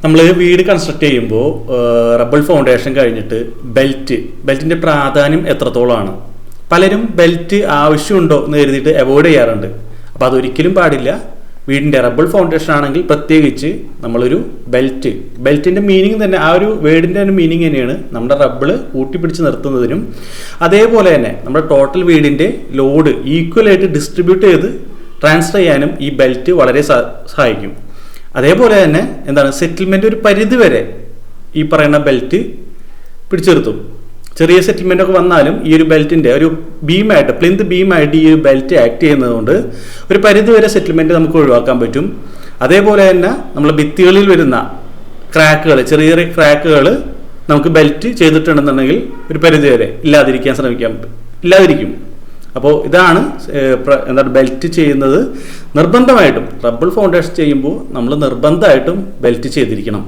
നമ്മൾ വീട് കൺസ്ട്രക്ട് ചെയ്യുമ്പോൾ റബ്ബർ ഫൗണ്ടേഷൻ കഴിഞ്ഞിട്ട് ബെൽറ്റിൻ്റെ പ്രാധാന്യം എത്രത്തോളമാണ്? പലരും ബെൽറ്റ് ആവശ്യമുണ്ടോ എന്ന് കരുതിയിട്ട് അവോയ്ഡ് ചെയ്യാറുണ്ട്. അപ്പോൾ അതൊരിക്കലും പാടില്ല. വീടിൻ്റെ റബ്ബർ ഫൗണ്ടേഷൻ ആണെങ്കിൽ പ്രത്യേകിച്ച് നമ്മളൊരു ബെൽറ്റിൻ്റെ മീനിങ് തന്നെ, ആ ഒരു വേർഡിൻ്റെ ഒരു മീനിങ് തന്നെയാണ് നമ്മുടെ റബ്ബർ ഊട്ടിപ്പിടിച്ച് നിർത്തുന്നതിനും അതേപോലെ തന്നെ നമ്മുടെ ടോട്ടൽ വീടിൻ്റെ ലോഡ് ഈക്വലായിട്ട് ഡിസ്ട്രിബ്യൂട്ട് ചെയ്ത് ട്രാൻസ്ഫർ ചെയ്യാനും ഈ ബെൽറ്റ് വളരെ സഹായിക്കും. അതേപോലെ തന്നെ സെറ്റിൽമെൻ്റ് ഒരു പരിധി വരെ ഈ പറയുന്ന ബെൽറ്റ് പിടിച്ചു നിർത്തും. ചെറിയ സെറ്റിൽമെൻ്റ് ഒക്കെ വന്നാലും ഈ ഒരു ബെൽറ്റിൻ്റെ ഒരു പ്ലിന്ത് ബീമായിട്ട് ഈ ഒരു ബെൽറ്റ് ആക്ട് ചെയ്യുന്നതുകൊണ്ട് ഒരു പരിധി വരെ സെറ്റിൽമെൻറ്റ് നമുക്ക് ഒഴിവാക്കാൻ പറ്റും. അതേപോലെ തന്നെ നമ്മൾ ഭിത്തികളിൽ വരുന്ന ചെറിയ ചെറിയ ക്രാക്കുകൾ നമുക്ക് ബെൽറ്റ് ചെയ്തിട്ടുണ്ടെന്നുണ്ടെങ്കിൽ ഒരു പരിധി വരെ ഇല്ലാതിരിക്കും. അപ്പോൾ ഇതാണ് ബെൽറ്റ് ചെയ്യുന്നത്. നിർബന്ധമായിട്ടും റബ്ബർ ഫൗണ്ടേഷൻ ചെയ്യുമ്പോൾ നമ്മൾ നിർബന്ധമായിട്ടും ബെൽറ്റ് ചെയ്തിരിക്കണം.